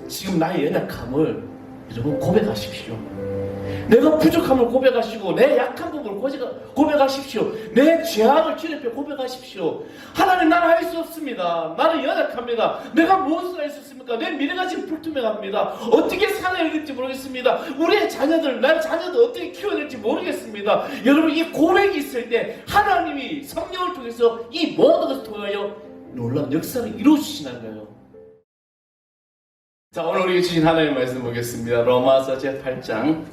지금 나의 연약함을 여러분 고백하십시오. 내가 부족함을 고백하시고 내 약한 부분을 고백하십시오. 내 죄악을 주님 앞에 고백하십시오. 하나님, 나는 할 수 없습니다. 나는 연약합니다. 내가 무엇을 할 수 있습니까? 내 미래가 지금 불투명합니다. 어떻게 살아야 될지 모르겠습니다. 우리의 자녀들, 나의 자녀들 어떻게 키워야 될지 모르겠습니다. 여러분, 이 고백이 있을 때 하나님이 성령을 통해서 이 모든 것을 통하여 놀라운 역사를 이루어주시는 거예요. 자, 오늘 우리가 주신 하나님의 말씀 보겠습니다. 로마서 제8장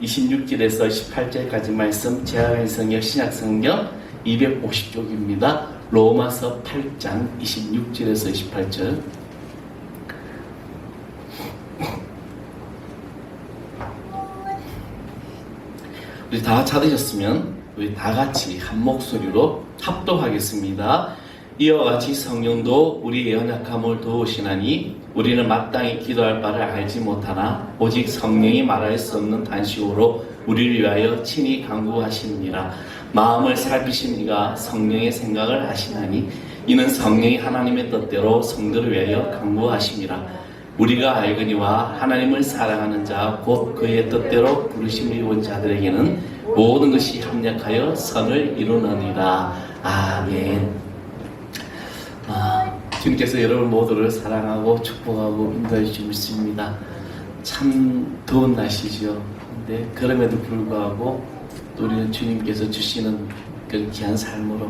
26절에서 18절까지 말씀, 제한성경 신약성경 250쪽입니다. 로마서 8장 26절에서 28절. 우리 다 찾으셨으면 우리 다 같이 한 목소리로 합독하겠습니다. 이와 같이 성령도 우리의 연약함을 도우시나니 우리는 마땅히 기도할 바를 알지 못하나 오직 성령이 말할 수 없는 단식으로 우리를 위하여 친히 간구하시느니라. 마음을 살피신 이가 성령의 생각을 하시나니 이는 성령이 하나님의 뜻대로 성도를 위하여 간구하심이라. 우리가 알거니와 하나님을 사랑하는 자 곧 그의 뜻대로 부르심을 입은 자들에게는 모든 것이 합력하여 선을 이루느니라. 아멘. 주님께서 여러분 모두를 사랑하고 축복하고 인도해 주시고 있습니다. 참 더운 날씨죠. 근데 그럼에도 불구하고 또 우리는 주님께서 주시는 그 귀한 삶으로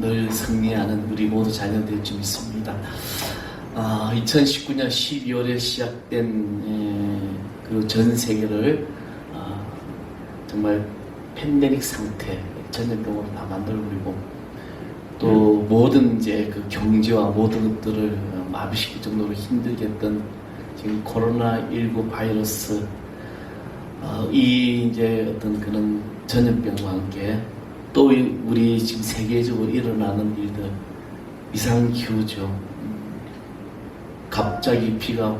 늘 승리하는 우리 모두 자녀될 줄 믿습니다. 2019년 12월에 시작된 그 전 세계를 정말 팬데믹 상태, 전염병으로 다 만들어버리고 또 모든 이제 그 경제와 모든 것들을 마비시킬 정도로 힘들게 했던 지금 코로나19 바이러스, 이 이제 어떤 그런 전염병과 함께 또 우리 지금 세계적으로 일어나는 일들, 이상기후죠. 갑자기 비가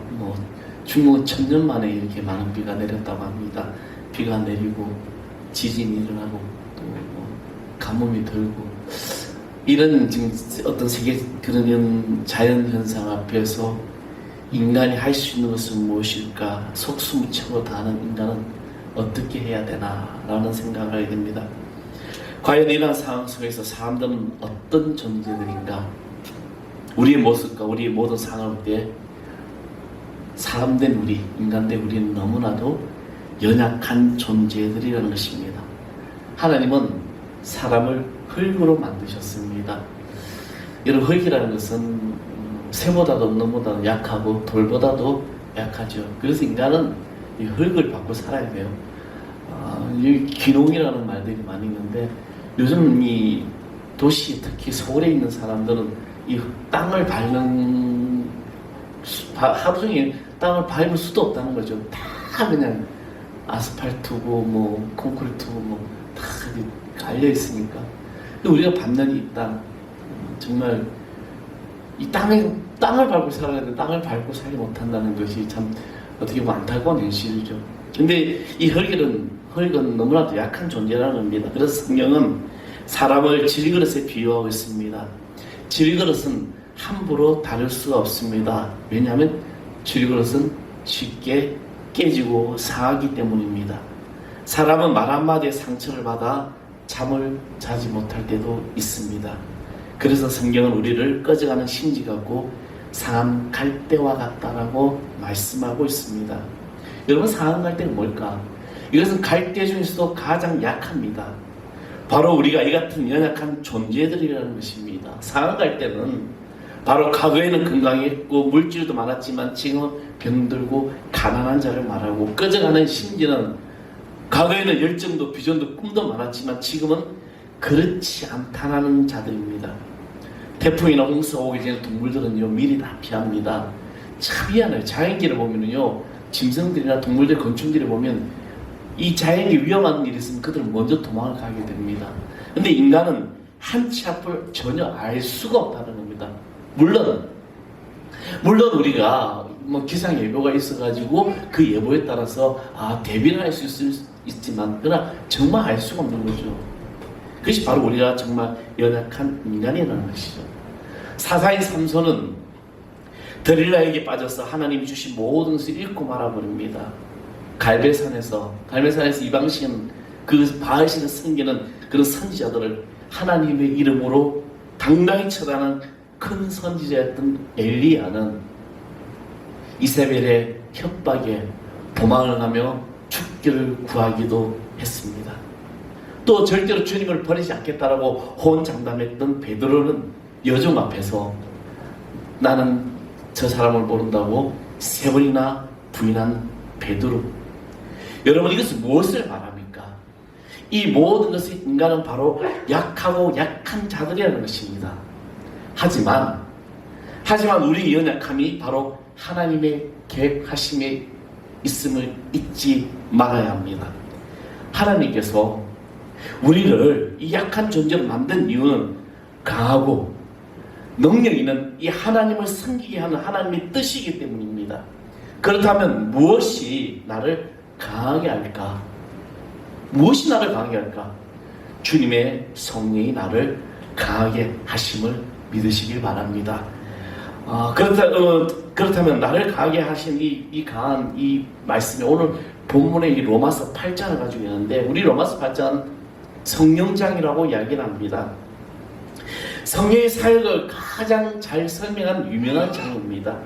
중국은 1000년 만에 이렇게 많은 비가 내렸다고 합니다. 비가 내리고 지진이 일어나고 또 가뭄이 들고 이런 지금 어떤 세계 그런 자연 현상 앞에서 인간이 할 수 있는 것은 무엇일까? 속수무책으로 다하는 인간은 어떻게 해야 되나라는 생각을 하게 됩니다. 과연 이러한 상황 속에서 사람들은 어떤 존재들인가? 우리의 모습과 우리의 모든 상황을 볼 때 사람된 우리, 인간된 우리는 너무나도 연약한 존재들이라는 것입니다. 하나님은 사람을 흙으로 만드셨습니다. 여러분, 흙이라는 것은 새보다도 너무나도 약하고 돌보다도 약하죠. 그래서 인간은 이 흙을 받고 살아야 돼요. 이 귀농이라는 말들이 많이 있는데 요즘 이 도시, 특히 서울에 있는 사람들은 이 땅을 밟는 하루 종일 땅을 밟을 수도 없다는 거죠. 다 그냥 아스팔트고 콘크리트고 다 갈려 있으니까. 우리가 밟는 이 땅, 정말 이 땅을 밟고 살아야 되는데 땅을 밟고 살지 못한다는 것이 참 어떻게 보면 안타까운 현실이죠. 근데 이 흙은 너무나도 약한 존재라는 겁니다. 그래서 성경은 사람을 질그릇에 비유하고 있습니다. 질그릇은 함부로 다룰 수가 없습니다. 왜냐하면 질그릇은 쉽게 깨지고 상하기 때문입니다. 사람은 말 한마디에 상처를 받아 잠을 자지 못할 때도 있습니다. 그래서 성경은 우리를 꺼져가는 심지 같고 상한 갈대와 같다라고 말씀하고 있습니다. 여러분, 상한 갈대는 뭘까? 이것은 갈대 중에서도 가장 약합니다. 바로 우리가 이 같은 연약한 존재들이라는 것입니다. 상한 갈대는 바로 과거에는 건강했고 물질도 많았지만 지금은 병들고 가난한 자를 말하고, 꺼져가는 심지는 과거에는 열정도 비전도 꿈도 많았지만 지금은 그렇지 않다는 자들입니다. 태풍이나 홍수가 오기 전에 동물들은요 미리 다 피합니다. 참 희한해요. 자연계를 보면은요 짐승들이나 동물들, 곤충들을 보면 이 자연이 위험한 일이 있으면 그들은 먼저 도망을 가게 됩니다. 근데 인간은 한치 앞을 전혀 알 수가 없다는 겁니다. 물론 우리가 기상 예보가 있어가지고 그 예보에 따라서 대비를 할 수 있지만 그러나 정말 알 수가 없는 거죠. 그것이 바로 우리가 정말 연약한 인간이라는 것이죠. 사사인 삼손은 들릴라에게 빠져서 하나님이 주신 모든 것을 잃고 말아버립니다. 갈멜산에서 이방신 그 바알신을 섬기는 그런 선지자들을 하나님의 이름으로 당당히 처단한 큰 선지자였던 엘리야는 이세벨의 협박에 도망을 하며 죽기를 구하기도 했습니다. 또 절대로 주님을 버리지 않겠다라고 호언장담했던 베드로는 여종 앞에서 나는 저 사람을 모른다고 3번이나 부인한 베드로. 여러분, 이것은 무엇을 말합니까? 이 모든 것을 인간은 바로 약하고 약한 자들이라는 것입니다. 하지만 우리 연약함이 바로 하나님의 계획하심에 있음을 잊지 말아야 합니다. 하나님께서 우리를 이 약한 존재로 만든 이유는 강하고 능력 있는 이 하나님을 섬기게 하는 하나님의 뜻이기 때문입니다. 그렇다면 무엇이 나를 강하게 할까? 무엇이 나를 강하게 할까? 주님의 성령이 나를 강하게 하심을 믿으시길 바랍니다. 그렇다면 나를 강하게 하신 이 강한 이 말씀이 오늘 본문의 이 로마서 8장을 가지고 있는데, 우리 로마서 8장은 성령장이라고 이야기를 합니다. 성령의 사역을 가장 잘 설명한 유명한 장입니다.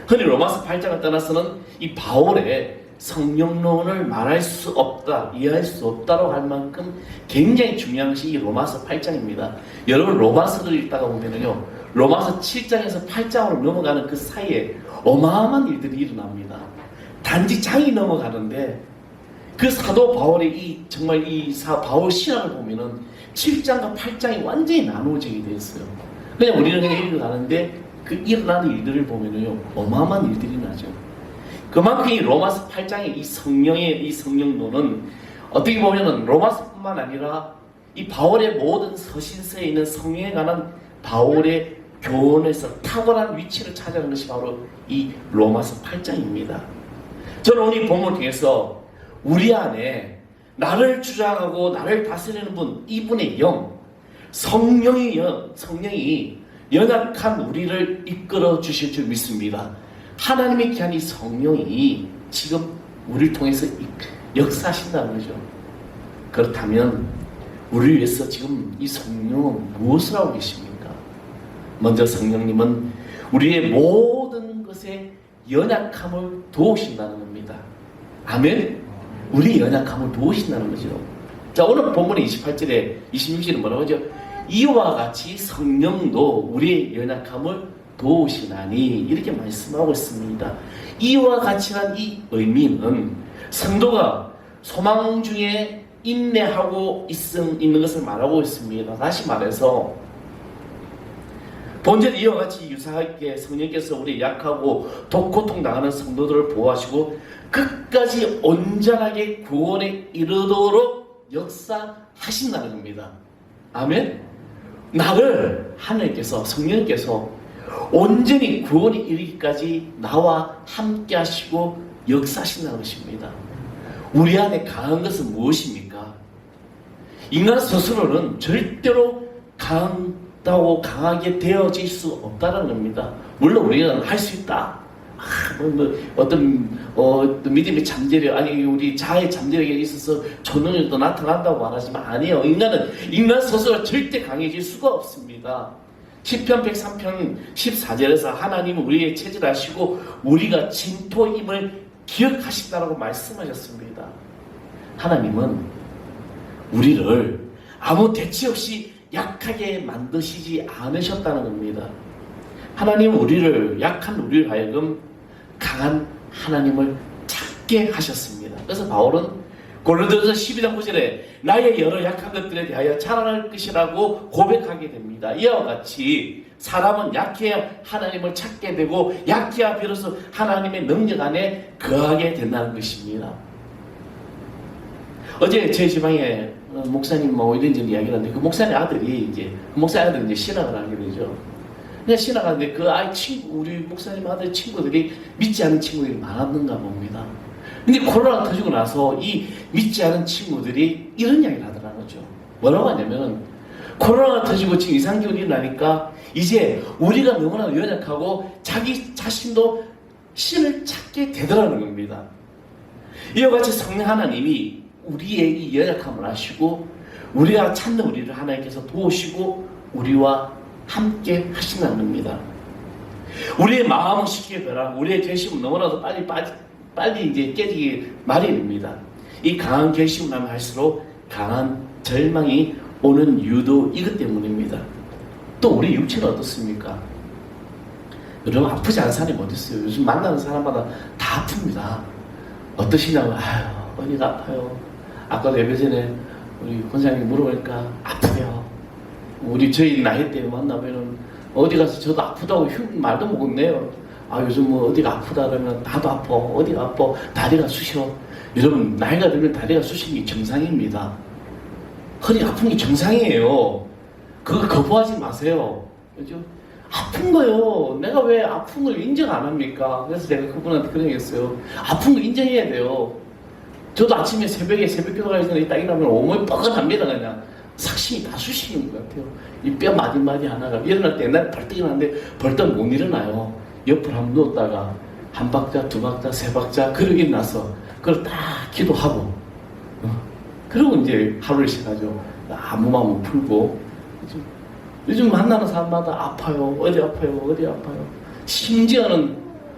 흔히 로마서 8장을 떠나서는 이 바울의 성령론을 말할 수 없다, 이해할 수 없다고 할 만큼 굉장히 중요한 것이 이 로마서 8장입니다. 여러분, 로마서를 읽다가 보면요, 로마서 7장에서 8장으로 넘어가는 그 사이에 어마어마한 일들이 일어납니다. 단지 장이 넘어가는데 그 사도 바울의 바울 신학을 보면은 7장과 8장이 완전히 나누어지게 되어 있어요. 그냥 우리는 그냥 읽어가는데 그 일어나는 일들을 보면요, 어마어마한 일들이 나죠. 그만큼 이 로마서 8장의 이 성령론은 어떻게 보면은 로마서뿐만 아니라 이 바울의 모든 서신서에 있는 성령에 관한 바울의 교훈에서 탁월한 위치를 차지하는 것이 바로 이 로마서 8장입니다. 저는 오늘 이 본문을 통해서 우리 안에 나를 주장하고 나를 다스리는 분, 이분의 영, 성령이 연약한 우리를 이끌어 주실 줄 믿습니다. 하나님의 귀한 이 성령이 지금 우리를 통해서 역사하신다는 거죠. 그렇다면 우리를 위해서 지금 이 성령은 무엇을 하고 계십니까? 먼저 성령님은 우리의 모든 것에 연약함을 도우신다는 겁니다. 아멘? 우리의 연약함을 도우신다는 거죠. 자, 오늘 본문의 28절에 26절에 뭐라고 하죠? 이와 같이 성령도 우리의 연약함을 도우시나니, 이렇게 말씀하고 있습니다. 이와 같이란 이 의미는 성도가 소망 중에 인내하고 있는 것을 말하고 있습니다. 다시 말해서 본절 이와 같이 유사하게 성령께서 우리 약하고 고통당하는 성도들을 보호하시고 끝까지 온전하게 구원에 이르도록 역사하신다는 겁니다. 아멘? 나를 하나님께서, 성령께서 온전히 구원에 이르기까지 나와 함께 하시고 역사하신다는 것입니다. 우리 안에 강한 것은 무엇입니까? 인간 스스로는 절대로 강하게 되어질 수 없다는 겁니다. 물론 우리는 할 수 있다. 어떤 믿음의 잠재력, 아니 우리 자아의 잠재력에 있어서 초능력도 나타난다고 말하지만 아니에요. 인간 스스로 절대 강해질 수가 없습니다. 시편 103편 14절에서 하나님은 우리의 체질을 아시고 우리가 진토임을 기억하신다라고 말씀하셨습니다. 하나님은 우리를 아무 대체 없이 약하게 만드시지 않으셨다는 겁니다. 하나님은 우리를, 약한 우리를 하여금 강한 하나님을 찾게 하셨습니다. 그래서 바울은 고린도전서 12장 9절에 나의 여러 약한 것들에 대하여 자랑할 것이라고 고백하게 됩니다. 이와 같이 사람은 약해야 하나님을 찾게 되고 약해야 비로소 하나님의 능력 안에 거하게 된다는 것입니다. 어제 제 지방에 목사님하고 이런저런 이야기를 하는데 그 목사님 아들이 이제 신학을 하게 되죠. 그냥 신학하는데 우리 목사님 아들 친구들이 믿지 않는 친구들이 많았는가 봅니다. 근데 코로나가 터지고 나서 이 믿지 않은 친구들이 이런 이야기를 하더라는 거죠. 뭐라고 하냐면, 코로나가 터지고 지금 이상기온이 일어나니까 이제 우리가 너무나 연약하고 자기 자신도 신을 찾게 되더라는 겁니다. 이와 같이 성령 하나님이 우리의 이 연약함을 아시고 우리가 찾는 우리를 하나님께서 도우시고 우리와 함께 하신다는 겁니다. 우리의 마음은 쉽게 변하고 우리의 결심은 너무나도 빨리 이제 깨지기 마련입니다. 이 강한 결심을 하면 할수록 강한 절망이 오는 이유도 이것 때문입니다. 또 우리 육체는 어떻습니까? 여러분 아프지 않은 사람이 어디 있어요? 요즘 만나는 사람마다 다 아픕니다. 어떠시냐고 아유 어디가 아파요. 아까도 예배 전에 우리 권사님이 물어보니까 아프대요. 저희 나이 때 만나면은 어디 가서 저도 아프다고 말도 못네요. 아 요즘 뭐 어디가 아프다 그러면 나도 아파. 어디가 아파. 다리가 쑤셔. 여러분 나이가 들면 다리가 쑤시는 게 정상입니다. 허리 아픈 게 정상이에요. 그거 거부하지 마세요. 그죠? 아픈 거요. 내가 왜 아픈 걸 인정 안 합니까? 그래서 제가 그분한테 그런 얘기 했어요. 아픈 거 인정해야 돼요. 저도 아침에 새벽에 새벽기도 가기 전에 딱 일어나면 온몸이 뻐근합니다. 그냥 삭신이 다 쑤시는 것 같아요. 이 뼈 마디마디 하나가 일어날 때 옛날에 벌떡 일어나는데 벌떡 못 일어나요. 옆으로 한번 누웠다가 한 박자, 두 박자, 세 박자 그러고 일어나서 그걸 딱 기도하고 그리고 이제 하루를 시작하죠. 아무 마음 못 풀고 요즘 만나는 사람마다 아파요. 어디 아파요. 어디 아파요. 심지어는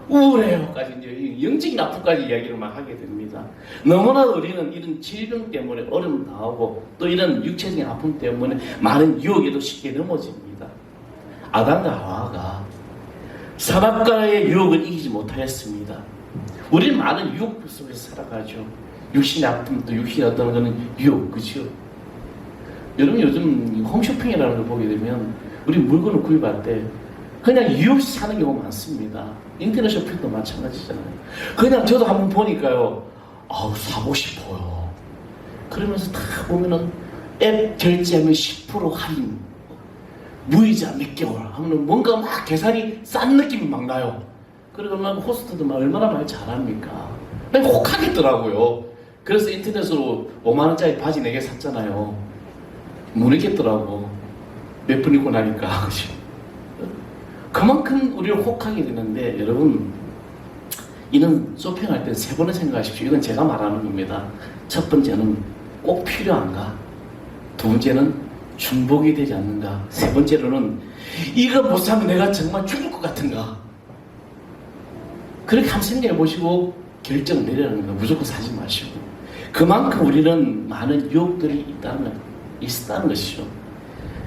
우울해요까지 이제 영적인 아픔까지 이야기를 막 하게 됩니다. 너무나도 우리는 이런 질병 때문에 어려움 당하고 또 이런 육체적인 아픔 때문에 많은 유혹에도 쉽게 넘어집니다. 아담과 하와가 사막과의 유혹을 이기지 못하였습니다. 우리는 많은 유혹 속에서 살아가죠. 육신의 아픔 또 육신의 어떤 거는 유혹, 그죠? 여러분 요즘 홈쇼핑이라는 걸 보게 되면 우리 물건을 구입할 때 그냥 이유 없이 사는 경우가 많습니다. 인터넷 쇼핑도 마찬가지잖아요. 그냥 저도 한번 보니까요. 아우 사고 싶어요. 그러면서 다 보면은 앱 결제하면 10% 할인, 무이자 몇 개월 하면 뭔가 막 계산이 싼 느낌이 막 나요. 그러면 호스트도 막 얼마나 말 잘합니까? 그냥 혹하겠더라고요. 그래서 인터넷으로 5만원짜리 바지 4개 샀잖아요. 못 입겠더라고. 몇 번 입고 나니까. 그만큼 우리를 혹하게 되는데 여러분 이런 쇼핑할 때 3번을 생각하십시오. 이건 제가 말하는 겁니다. 첫 번째는 꼭 필요한가? 두 번째는 중복이 되지 않는가? 세 번째로는 이거 못 사면 내가 정말 죽을 것 같은가? 그렇게 한번 생각해 보시고 결정을 내려는 겁니다. 무조건 사지 마시고. 그만큼 우리는 많은 유혹들이 있다는 것이죠.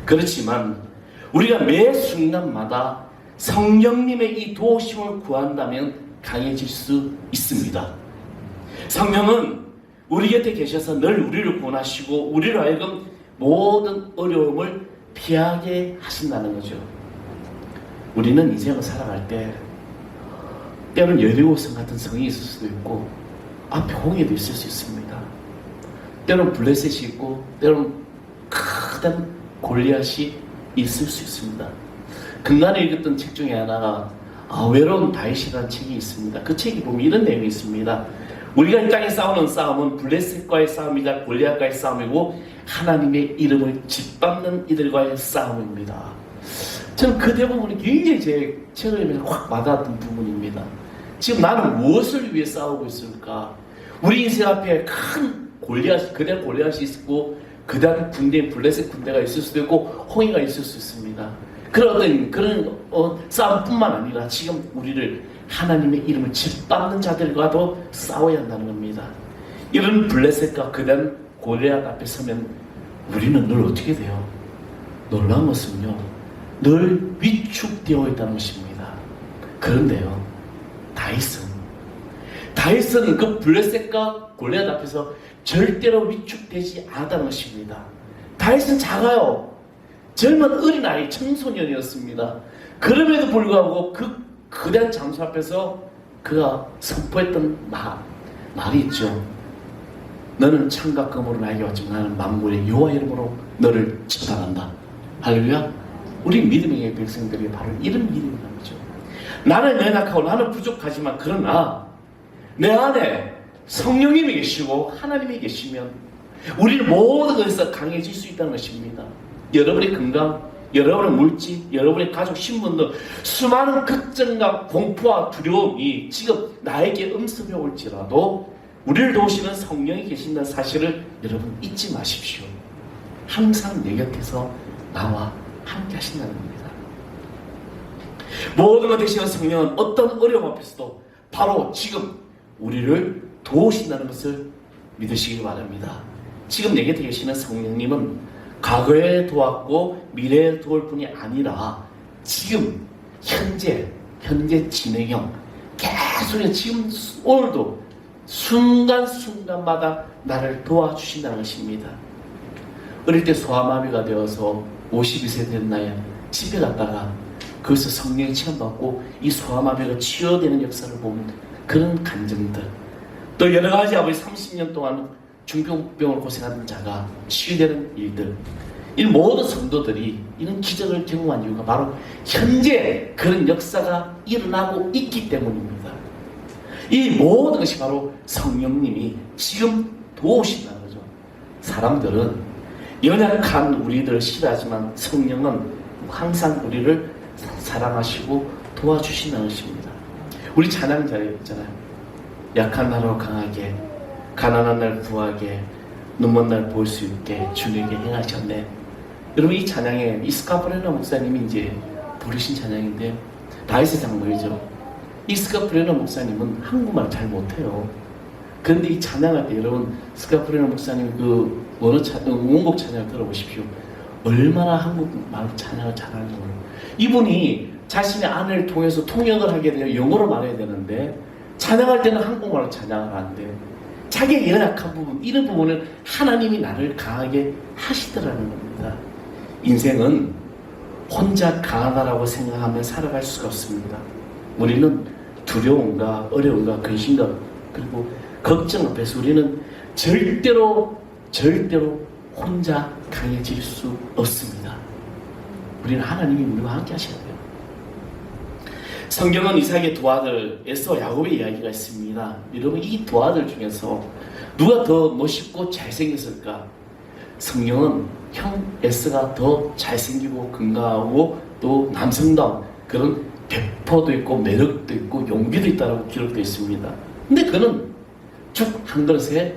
그렇지만 우리가 매 순간마다 성령님의 이 도우심을 구한다면 강해질 수 있습니다. 성령은 우리 곁에 계셔서 늘 우리를 구원하시고 우리로 하여금 모든 어려움을 피하게 하신다는 거죠. 우리는 인생을 살아갈 때 때로는 여리고성 같은 성이 있을 수도 있고 앞에 홍해도 있을 수 있습니다. 때로는 블레셋이 있고 때로는 큰 골리앗이 있을 수 있습니다. 근간에 읽었던 책 중에 하나가 외로운 다윗이라는 책이 있습니다. 그 책이 보면 이런 내용이 있습니다. 우리가 이 땅에 싸우는 싸움은 블레셋과의 싸움이자 골리앗과의 싸움이고 하나님의 이름을 짓밟는 이들과의 싸움입니다. 저는 그 대부분이 굉장히 제 책을 확 와닿았던 부분입니다. 지금 나는 무엇을 위해 싸우고 있을까? 우리 인생 앞에 큰 골리앗, 그대로 골리앗이 있고 그다음 군대, 블레셋 군대가 있을 수도 있고 홍해가 있을 수 있습니다. 그런 싸움뿐만 아니라 지금 우리를 하나님의 이름을 짓밟는 자들과도 싸워야 한다는 겁니다. 이런 블레셋과 그다음 골리앗 앞에 서면 우리는 늘 어떻게 돼요? 놀라운 것은요, 늘 위축되어 있다는 것입니다. 그런데요, 다윗은 그 블레셋과 골리앗 앞에서 절대로 위축되지 않았다는 것입니다. 다윗은 작아요. 젊은 어린아이, 청소년이었습니다. 그럼에도 불구하고 그 거대한 장수 앞에서 그가 선포했던 말이 있죠. 너는 창과 검으로 나에게 왔지만 나는 만군의 여호와 이름으로 너를 처단한다. 할렐루야. 우리 믿음의 백성들이 바로 이런 믿음이라는 거죠. 나는 연약하고 나는 부족하지만 그러나 내 안에 성령님이 계시고 하나님이 계시면 우리는 모든 것에서 강해질 수 있다는 것입니다. 여러분의 건강, 여러분의 물질, 여러분의 가족, 신분들 수많은 걱정과 공포와 두려움이 지금 나에게 음습해 올지라도 우리를 도우시는 성령이 계신다는 사실을 여러분 잊지 마십시오. 항상 내 곁에서 나와 함께 하신다는 겁니다. 모든 것 대신에 성령은 어떤 어려움 앞에서도 바로 지금 우리를 도우신다는 것을 믿으시기 바랍니다. 지금 내 곁에 계시는 성령님은 과거에 도왔고 미래에 도울 뿐이 아니라 지금 현재 진행형 계속 지금 오늘도 순간순간마다 나를 도와주신다는 것입니다. 어릴 때 소아마비가 되어서 52세 된 나이에 집에 갔다가 거기서 성령의 체험받고 이 소아마비가 치유되는 역사를 보는 그런 감정들, 또 여러 가지 아버지 30년 동안 중병으로 고생하는 자가 치유되는 일들, 이 모든 성도들이 이런 기적을 경험한 이유가 바로 현재 그런 역사가 일어나고 있기 때문입니다. 이 모든 것이 바로 성령님이 지금 도우신다는 거죠. 사람들은 연약한 우리들을 싫어하지만 성령은 항상 우리를 사랑하시고 도와주신다는 것입니다. 우리 찬양자에 있잖아요. 약한 날로 강하게, 가난한 날 구하게, 눈먼 날 볼 수 있게 주님에게 행하셨네. 여러분, 이 찬양에 이스카프레나 목사님이 이제 부르신 찬양인데 다윗의 장로이죠. 이스카프레나 목사님은 한국말 잘 못해요. 그런데 이 찬양할 때 여러분 스카프레나 목사님 그 원곡 찬양을 들어보십시오. 얼마나 한국말 찬양을 잘하는지 몰라요. 이분이 자신의 아내를 통해서 통역을 하게 되면 영어로 말해야 되는데 찬양할 때는 한국말로 찬양을 하는데 자기의 연약한 부분, 이런 부분을 하나님이 나를 강하게 하시더라는 겁니다. 인생은 혼자 강하다라고 생각하면 살아갈 수가 없습니다. 우리는 두려움과 어려움과 근심과 그리고 걱정 앞에서 우리는 절대로 혼자 강해질 수 없습니다. 우리는 하나님이 우리와 함께 하셔야 돼요. 성경은 이삭의 두 아들 에서와 야곱의 이야기가 있습니다. 여러분, 이 두 아들 중에서 누가 더 멋있고 잘생겼을까? 성경은 형 에서가 더 잘생기고 건강하고 또 남성다운 그런 배포도 있고 매력도 있고 용기도 있다고 기록되어 있습니다. 근데 그는 죽 한 그릇에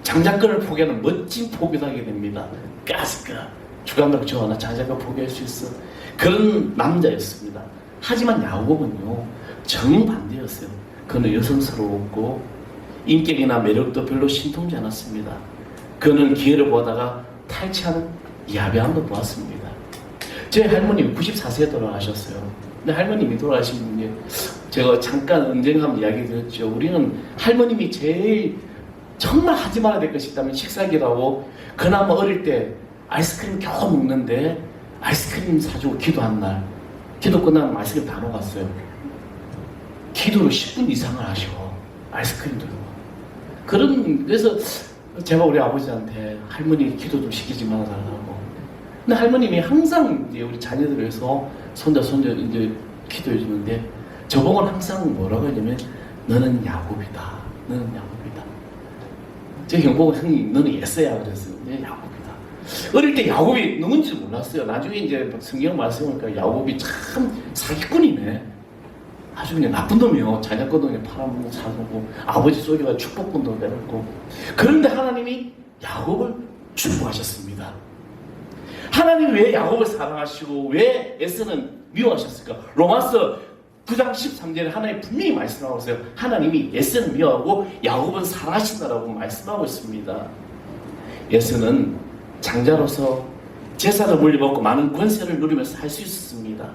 장작권을 포기하는 멋진 포기도 하게 됩니다. 가스가 죽 한 그릇 좋아하나 장작권 포기할 수 있어. 그런 남자였습니다. 하지만 야곱은요 정반대였어요. 그는 여성스러웠고 인격이나 매력도 별로 신통지 않았습니다. 그는 기회를 보다가 탈취하는 야비함도 보았습니다. 제 할머님이 94세에 돌아가셨어요. 근데 할머님이 돌아가신 분이 제가 잠깐 언젠가 한번 이야기 드렸죠. 우리는 할머님이 제일 정말 하지 말아야 될 것이 있다면 식사기라고 그나마 어릴 때 아이스크림 겨우 먹는데 아이스크림 사주고 기도한 날 기도 끝나면 아이스크림 다 녹았어요. 기도를 10분 이상을 하셔. 아이스크림 들고. 그래서 제가 우리 아버지한테 할머니 기도 좀 시키지 말아달라고. 근데 할머님이 항상 이제 우리 자녀들을 위해서 손자 이제 기도해 주는데 저보고는 항상 뭐라고 하냐면 너는 야곱이다. 너는 야곱이다. 제 형보고 형님 너는 예서야 그랬어요. 네, 야곱이다. 어릴 때 야곱이 누군지 몰랐어요. 나중에 이제 성경 말씀하니까 야곱이 참 사기꾼이네. 아주 그냥 나쁜 놈이요. 자녀거도 그냥 팔아먹고 사고 아버지 속에가 축복권도 내놓고. 그런데 하나님이 야곱을 축복하셨습니다. 하나님이 왜 야곱을 사랑하시고 왜 에서는 미워하셨을까? 로마서 9장 13절에 하나님이 분명히 말씀하고 있어요. 하나님이 에서는 미워하고 야곱은 사랑하신다라고 말씀하고 있습니다. 에서는 장자로서 제사를 물려받고 많은 권세를 누리면서 살 수 있었습니다.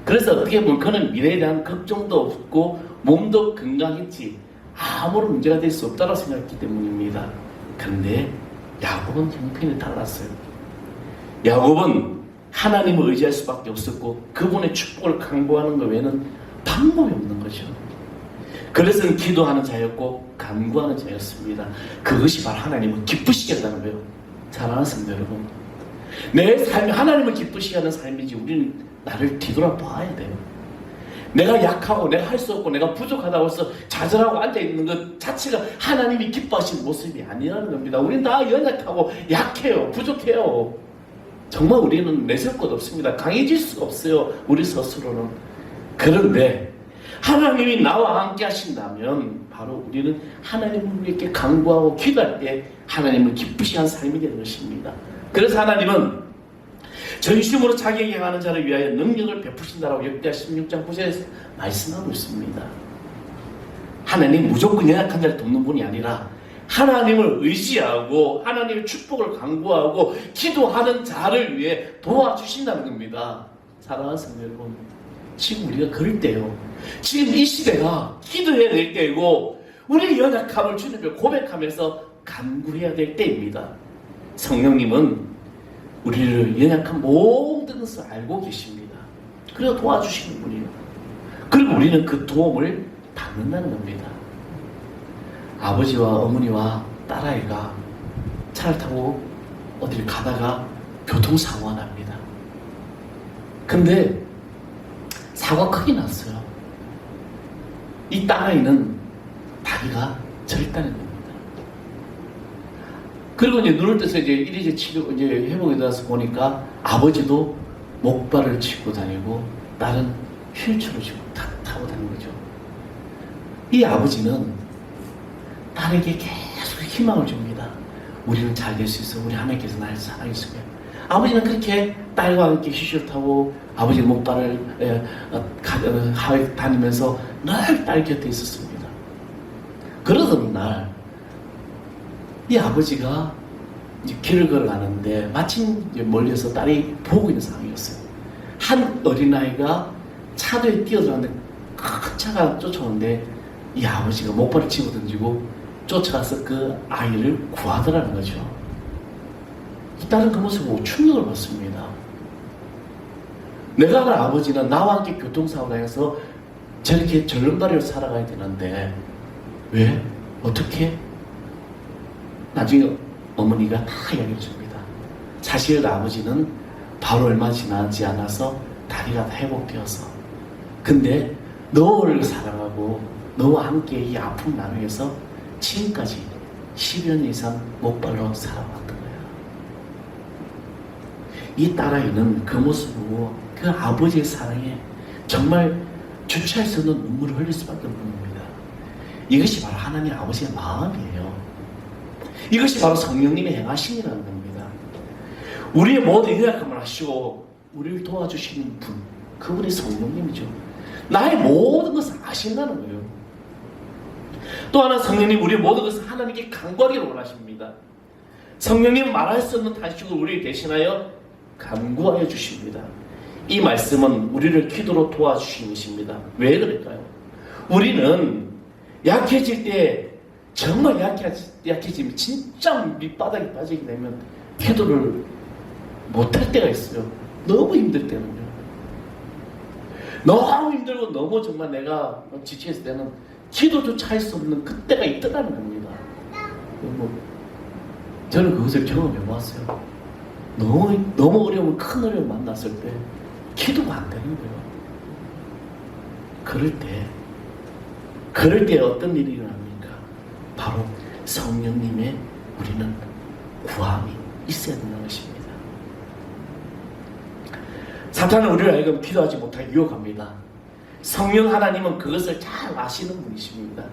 그래서 어떻게 보면 그는 미래에 대한 걱정도 없고 몸도 건강했지 아무런 문제가 될 수 없다고 생각했기 때문입니다. 그런데 야곱은 형편이 달랐어요. 야곱은 하나님을 의지할 수밖에 없었고 그분의 축복을 강구하는 것 외에는 방법이 없는 거죠. 그래서 기도하는 자였고 간구하는 자였습니다. 그것이 바로 하나님을 기쁘시게 한다는 거예요. 사랑하는 성도 여러분, 내 삶이 하나님을 기쁘시게 하는 삶이지 우리는 나를 뒤돌아봐야 돼요. 내가 약하고 내가 할 수 없고 내가 부족하다고 해서 좌절하고 앉아있는 것 자체가 하나님이 기뻐하시는 모습이 아니라는 겁니다. 우리는 다 연약하고 약해요. 부족해요. 정말 우리는 내세울 것 없습니다. 강해질 수가 없어요. 우리 스스로는. 그런데 하나님이 나와 함께 하신다면 바로 우리는 하나님을 이렇게 간구하고 기도할 때 하나님을 기쁘시한 삶이 되는 것입니다. 그래서 하나님은 전심으로 자기에게 행하는 자를 위하여 능력을 베푸신다라고 역대하 16장 9절에서 말씀하고 있습니다. 하나님 무조건 연약한 자를 돕는 분이 아니라 하나님을 의지하고 하나님의 축복을 간구하고 기도하는 자를 위해 도와주신다는 겁니다. 사랑하는 성도 여러분, 지금 우리가 그럴 때요. 지금 이 시대가 기도해야 될 때이고 우리의 연약함을 주님께 고백하면서 간구해야 될 때입니다. 성령님은 우리를 연약한 모든 것을 알고 계십니다. 그래서 도와주시는 분이에요. 그리고 우리는 그 도움을 받는다는 겁니다. 아버지와 어머니와 딸아이가 차를 타고 어딜 가다가 교통사고가 납니다. 근데 사고가 크게 났어요. 이 딸아이는 다리가 절단이 됩니다. 그리고 이제 눈을 떠서 이제 이리저리 치료, 이제 회복에 들어서 보니까 아버지도 목발을 짚고 다니고 딸은 휠체어를 짚고 타고 다니는 거죠. 이 아버지는 딸에게 계속 희망을 줍니다. 우리는 잘 될 수 있어. 우리 하나님께서 나를 사랑해주세요. 아버지는 그렇게 딸과 함께 휠체어 타고 아버지 목발을 하회 다니면서 늘 딸 곁에 있었습니다. 그러던 날 이 아버지가 이제 길을 걸어가는데 마침 이제 멀리서 딸이 보고 있는 상황이었어요. 한 어린아이가 차도에 뛰어들었는데 큰 차가 쫓아오는데 이 아버지가 목발을 집어던지고 쫓아가서 그 아이를 구하더라는 거죠. 이 딸은 그 모습을 보고 충격을 받습니다. 내가 아는 아버지는 나와 함께 교통사고를 해서 저렇게 절름다리로 살아가야 되는데 왜? 어떻게? 나중에 어머니가 다 이야기해 줍니다. 사실 아버지는 바로 얼마 지나지 않아서 다리가 다 회복되어서 근데 너를 사랑하고 너와 함께 이 아픔 나누면서 지금까지 10여 년 이상 목발로 살아왔던 거예요. 이 딸아이는 그 모습을 보고 그 아버지의 사랑에 정말 주체할 수 없는 눈물을 흘릴 수밖에 없는 겁니다. 이것이 바로 하나님 아버지의 마음이에요. 이것이 바로 성령님의 행하심이라는 겁니다. 우리의 모든 연약함을 아시고 우리를 도와주시는 분, 그분이 성령님이죠. 나의 모든 것을 아신다는 거예요. 또 하나 성령님 우리의 모든 것을 하나님께 간구하기를 원하십니다. 성령님은 말할 수 없는 탄식을 우리에게 대신하여 간구하여 주십니다. 이 말씀은 우리를 기도로 도와주시는 것입니다. 왜 그럴까요? 우리는 약해질 때 정말 약해지면 진짜 밑바닥에 빠지게 되면 기도를 못할 때가 있어요. 너무 힘들 때는요. 너무 힘들고 너무 정말 내가 지치했을 때는 기도조차 할 수 없는 그때가 있더라는 겁니다. 저는 그것을 경험해 보았어요. 너무 어려운 큰 어려움 만났을 때 기도가 안 되는 거예요. 그럴 때 어떤 일이 일어납니까? 바로 성령님의 우리는 구함이 있어야 된다는 것입니다. 사탄은 우리를 알고 기도하지 못하게 유혹합니다. 성령 하나님은 그것을 잘 아시는 분이십니다.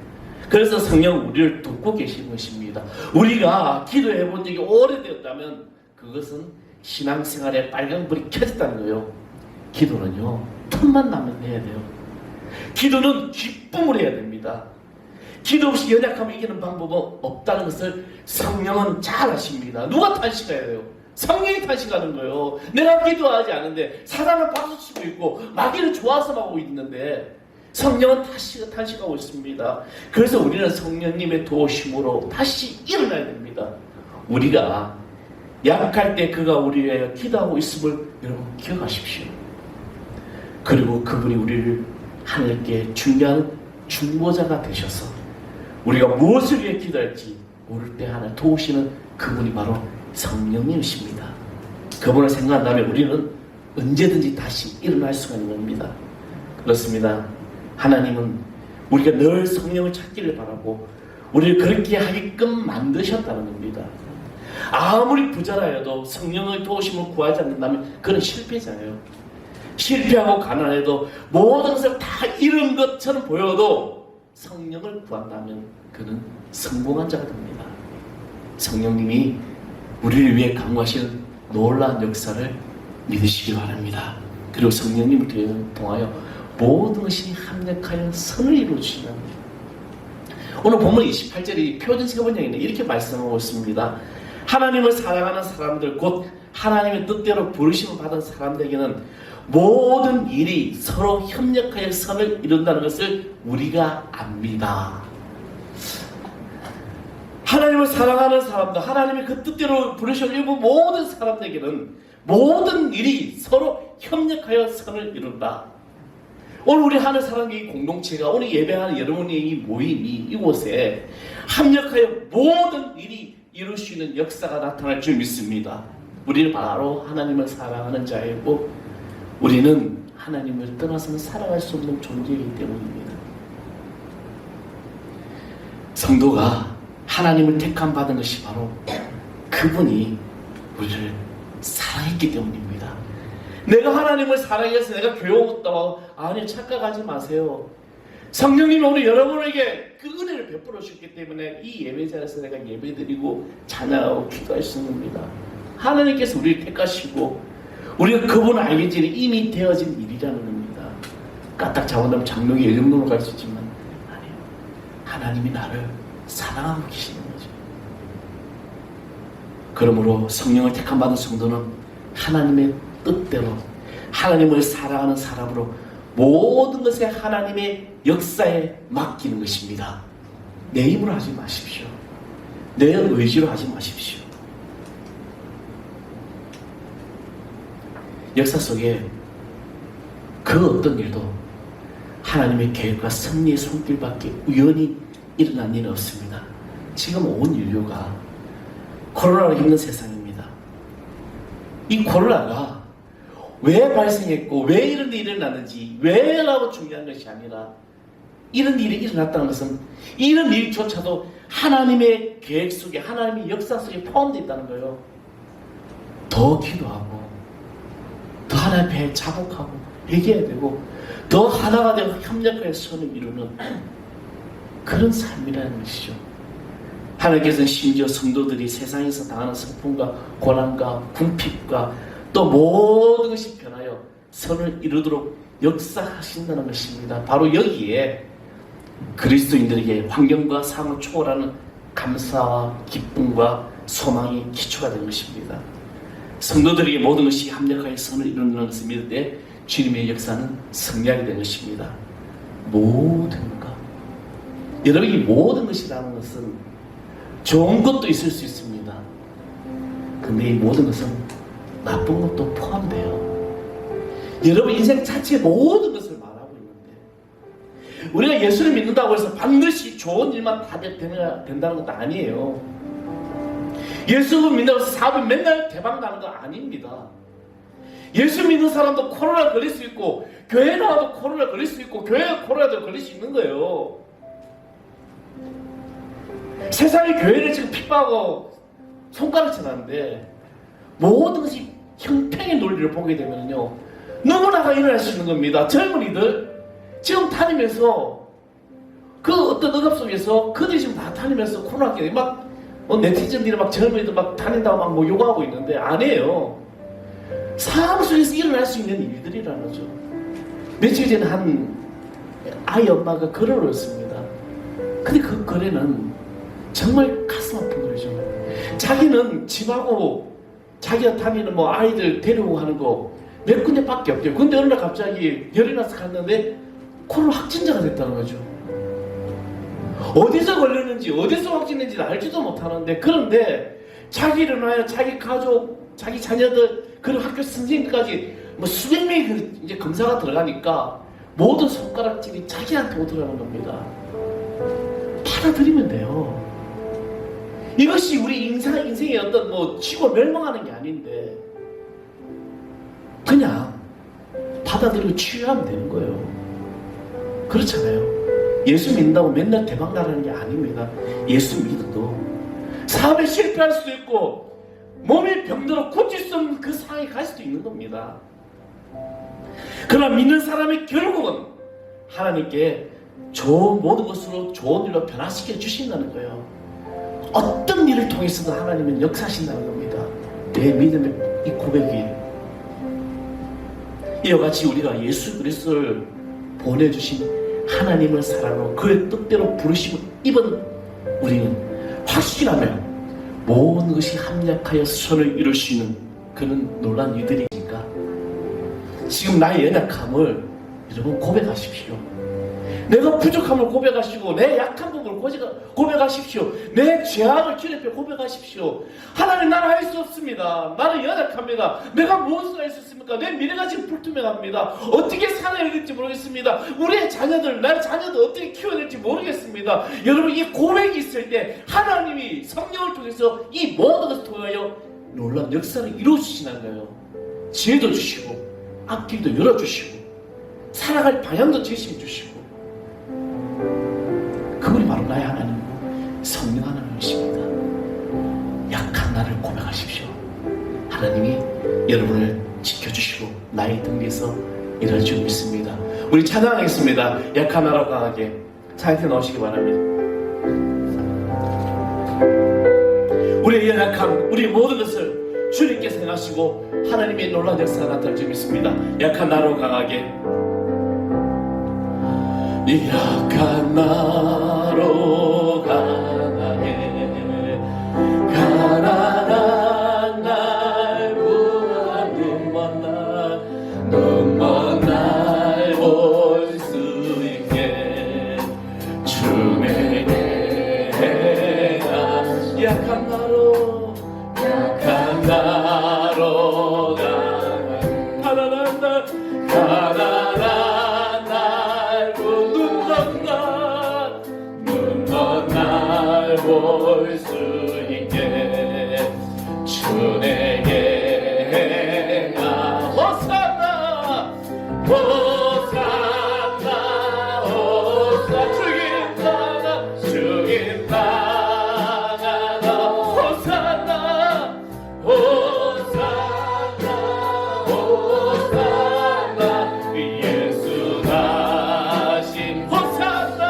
그래서 성령은 우리를 돕고 계시는 것입니다. 우리가 기도해 본 적이 오래되었다면 그것은 신앙생활에 빨간불이 켜졌다는 거예요. 기도는요, 틈만 나면 해야 돼요. 기도는 기쁨을 해야 됩니다. 기도 없이 연약함을 이기는 방법은 없다는 것을 성령은 잘 아십니다. 누가 탄식해야 돼요? 성령이 탄식하는 거예요. 내가 기도하지 않은데 사단은 박수치고 있고 마귀는 좋아서 하고 있는데 성령은 탄식하고 있습니다. 그래서 우리는 성령님의 도우심으로 다시 일어나야 됩니다. 우리가 약할 때 그가 우리를 위하여 기도하고 있음을 여러분 기억하십시오. 그리고 그분이 우리를 하늘께 중요한 중보자가 되셔서 우리가 무엇을 위해 기도할지 모를 때 하나 도우시는 그분이 바로 성령님이십니다. 그분을 생각한다면 우리는 언제든지 다시 일어날 수가 있는 겁니다. 그렇습니다. 하나님은 우리가 늘 성령을 찾기를 바라고 우리를 그렇게 하게끔 만드셨다는 겁니다. 아무리 부자라 해도 성령의 도우심을 구하지 않는다면 그는 실패자예요. 실패하고 가난해도 모든 것을 다 잃은 것처럼 보여도 성령을 구한다면 그는 성공한 자가 됩니다. 성령님이 우리를 위해 강구하실 놀라운 역사를 믿으시기 바랍니다. 그리고 성령님을 통하여 모든 것이 합력하여 선을 이루어주시는 오늘 본문 28절이 표준세번역에는 이렇게 말씀하고 있습니다. 하나님을 사랑하는 사람들 곧 하나님의 뜻대로 부르심을 받은 사람들에게는 모든 일이 서로 협력하여 선을 이룬다는 것을 우리가 압니다. 하나님을 사랑하는 사람들, 하나님의 그 뜻대로 부르심을 입은 모든 사람들에게는 모든 일이 서로 협력하여 선을 이룬다. 오늘 우리 하늘 사랑의 공동체가 오늘 예배하는 여러분의 이 모임이 이곳에 합력하여 모든 일이 이룰 수 있는 역사가 나타날 줄 믿습니다. 우리는 바로 하나님을 사랑하는 자이고 우리는 하나님을 떠나서는 살아갈 수 없는 존재이기 때문입니다. 성도가 하나님을 택함 받은 것이 바로 그분이 우리를 사랑했기 때문입니다. 내가 하나님을 사랑해서 내가 교회왔다고 아니 착각하지 마세요. 성령님이 오늘 여러분에게 그 은혜를 베풀어 주셨기 때문에 이 예배 자리에서 내가 예배드리고 찬양하고 기도할 수 있습니다. 하나님께서 우리를 택하시고 우리가 그분을 알겠지니 이미 되어진 일이라는 겁니다. 까딱 잡아놓으면 장롱이 예정론으로 갈 수 있지만 아니요. 하나님이 나를 사랑하고 계시는 거죠. 그러므로 성령을 택함 받은 성도는 하나님의 뜻대로 하나님을 사랑하는 사람으로 모든 것에 하나님의 역사에 맡기는 것입니다. 내 힘으로 하지 마십시오. 내 의지로 하지 마십시오. 역사 속에 그 어떤 일도 하나님의 계획과 섭리의 손길밖에 우연히 일어난 일은 없습니다. 지금 온 인류가 코로나로 힘든 세상입니다. 이 코로나가 왜 발생했고 왜 이런 일이 일어났는지 왜라고 중요한 것이 아니라 이런 일이 일어났다는 것은 이런 일조차도 하나님의 계획 속에 하나님의 역사 속에 포함되어 있다는 거예요. 더 기도하고 더 하나님 앞에 자복하고 회개해야 되고 더 하나가 되고 협력하여 선을 이루는 그런 삶이라는 것이죠. 하나님께서는 심지어 성도들이 세상에서 당하는 슬픔과 고난과 궁핍과 또 모든 것이 변하여 선을 이루도록 역사하신다는 것입니다. 바로 여기에 그리스도인들에게 환경과 상황을 초월하는 감사와 기쁨과 소망이 기초가 된 것입니다. 성도들에게 모든 것이 합력하여 선을 이룬다는 것을 믿을 때 주님의 역사는 승리하게 된 것입니다. 모든 것. 여러분 이 모든 것이라는 것은 좋은 것도 있을 수 있습니다. 근데 이 모든 것은 나쁜 것도 포함돼요. 여러분 인생 자체의 모든 것을 말하고 있는데 우리가 예수를 믿는다고 해서 반드시 좋은 일만 다 된다는 것도 아니에요. 예수를 믿는다고 해서 사업이 맨날 대박 나는 거 아닙니다. 예수 믿는 사람도 코로나 걸릴 수 있고 교회 나와도 코로나 걸릴 수 있고 교회가 코로나도 걸릴 수 있는 거예요. 세상의 교회를 지금 핍박하고 손가락질하는데 모든 것이 형평의 논리를 보게 되면요 누구나가 일어날 수 있는 겁니다. 젊은이들 지금 다니면서 그 어떤 억압 속에서 그들이 지금 다 다니면서 코로나 때문에 막 네티즌들이 막 젊은이들 막 다닌다고 막 뭐 욕하고 있는데 아니에요. 삶 속에서 일어날 수 있는 일들이라는 거죠. 며칠 전에 한 아이 엄마가 글을 올렸습니다. 근데 그 글에는 정말 가슴 아픈 거죠. 자기는 집하고 자기가 다니는 뭐 아이들 데리고 하는 거 몇 군데밖에 없대요. 근데 어느 날 갑자기 열이 나서 갔는데 코로나 확진자가 됐다는 거죠. 어디서 걸렸는지 어디서 확진했는지 알지도 못하는데 그런데 자기 일어나야 자기 가족, 자기 자녀들 그리고 학교 선생님까지 뭐 수백 명이 이제 검사가 들어가니까 모든 손가락질이 자기한테 오더라는 겁니다. 받아들이면 돼요. 이것이 우리 인생의 어떤 뭐 치고 멸망하는 게 아닌데 그냥 받아들이고 치유하면 되는 거예요. 그렇잖아요. 예수 믿는다고 맨날 대박 나라는 게 아닙니다. 예수 믿어도 사업에 실패할 수도 있고 몸이 병들어 고칠 수 없는 그 상황에 갈 수도 있는 겁니다. 그러나 믿는 사람이 결국은 하나님께 모든 것으로 좋은 일로 변화시켜 주신다는 거예요. 어떤 일을 통해서도 하나님은 역사하신다는 겁니다. 내 믿음의 이 고백이 이와 같이 우리가 예수 그리스도를 보내주신 하나님을 사랑하고 그의 뜻대로 부르심을 입은 우리는 확실하며 모든 것이 합력하여 선을 이룰 수 있는 그런 놀라운 이들이니까 지금 나의 연약함을 여러분 고백하십시오. 내가 부족함을 고백하시고 내 약한 부분을 고백하십시오. 내 죄악을 주님 앞에 고백하십시오. 하나님, 나는 할 수 없습니다. 나는 연약합니다. 내가 무엇을 할 수 있습니까? 내 미래가 지금 불투명합니다. 어떻게 살아야 될지 모르겠습니다. 우리의 자녀들, 나의 자녀들 어떻게 키워야 될지 모르겠습니다. 여러분, 이 고백이 있을 때 하나님이 성령을 통해서 이 모든 것을 통하여 놀라운 역사를 이루어주시는 거예요. 지혜도 주시고 앞길도 열어주시고 살아갈 방향도 제시해 주시고 그분이 바로 나의 하나님이고 성령 하나님이십니다. 약한 나를 고백하십시오. 하나님이 여러분을 지켜주시고 나의 등 뒤에서 일할 줄 믿습니다. 우리 찬양하겠습니다. 약한 나로 강하게. 찬양팀 나오시기 바랍니다. 우리의 연약함, 우리의 모든 것을 주님께서 행하시고 하나님의 놀라운 역사가 나타날 줄 믿습니다. 약한 나로 강하게. 약한 나로 강하게 가난한 날 구한 눈먼 날 볼 수 있게 주에게 행한 약한 나로 강하게 가난한 날 볼 수 있게 주에게 행하 호산나 호산나 호산나 주님 나가나 호산나 호산나 호산나 예수 나신 호산나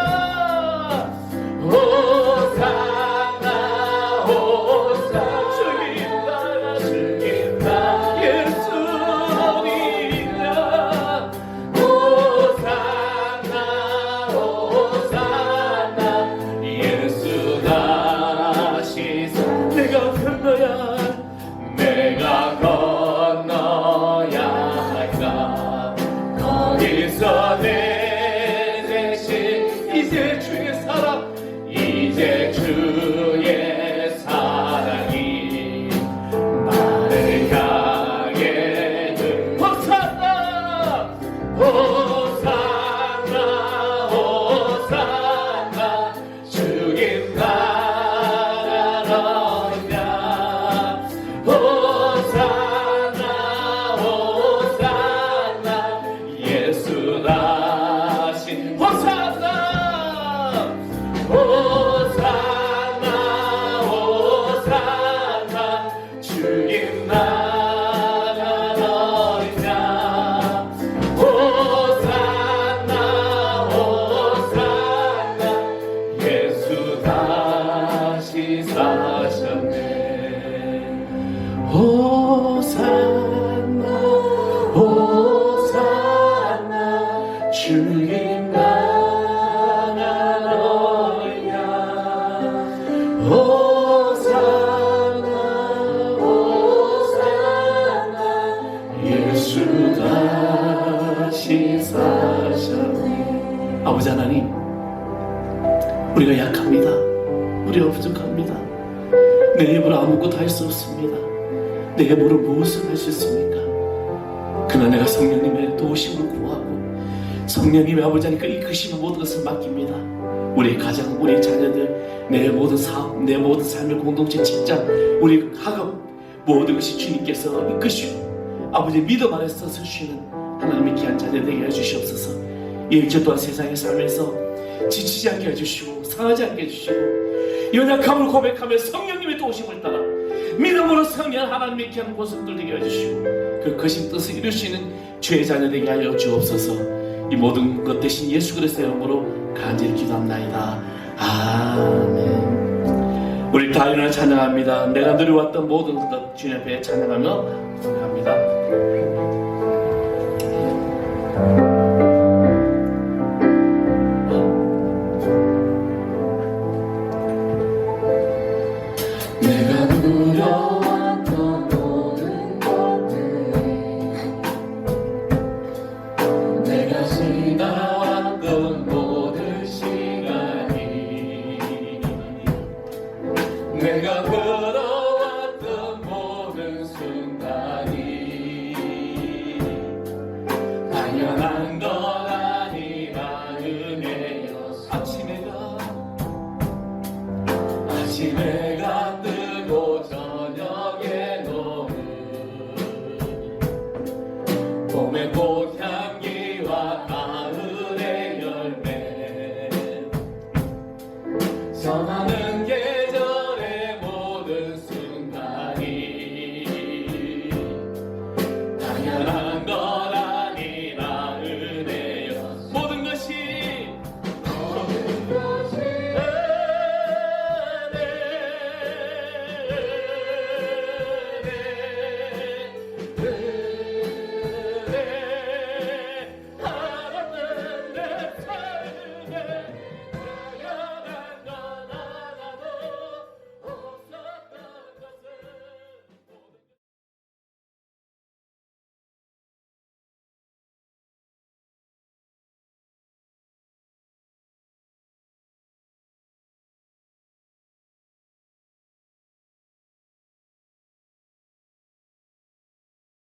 호산나 호산나 죽인다 예수님이야 호산나 호산나 예수 나시사 내가 건너야 할까 거기서 내 대신 이제 주의 사랑이 나를 향해 호산나 호산나 호산나 주님 나라로냐 호산나 호산나 예수 나신 호산나 호산나 호산나 주님 나라 너희냐 호산나 호산나 예수 다시 사셨네 호산나 호산나 주님 호산나 호산나 예수 다시 사셨네. 아버지 하나님, 우리가 약합니다. 우리가 부족합니다. 내 입으로 아무것도 할 수 없습니다. 내 입으로 무엇을 할 수 있습니까? 그러나 내가 성령님의 도우심을 구하고 성령님의 아버지 하니까 이끄시는 모든 것을 맡깁니다. 우리 가정, 우리 자녀들, 내 모든 사업, 내 모든 삶의 공동체, 직장, 우리 학업 모든 것이 주님께서 이끄시고 아버지 믿음 안에 서주시는 하나님의 귀한 자녀 되게 해주시옵소서. 이 일주 동안 세상의 삶에서 지치지 않게 해주시고 상하지 않게 해주시고 연약함을 고백하며 성령님의 오심을 따라 믿음으로 서면 하나님의 귀한 모습들 되게 해주시고 그 거신 뜻을 이룰 수 있는 죄의 자녀 되게 하여 주옵소서. 이 모든 것 대신 예수 그리스도의 이름으로 간절히 기도합나이다. 아멘. 우리 다 일어나 찬양합니다. 내가 누려왔던 모든 것 주님 앞에 찬양하며 합니다. 내가 누려왔던 모든 것들, 내가 지나왔던 모든 시간이, 내가 걸어왔던 모든 순간이 당연한 건 아니라 은혜였어. 아침에가 뜨고 저녁에 노을, 봄의 꽃향기와 가을의 열매, 선하는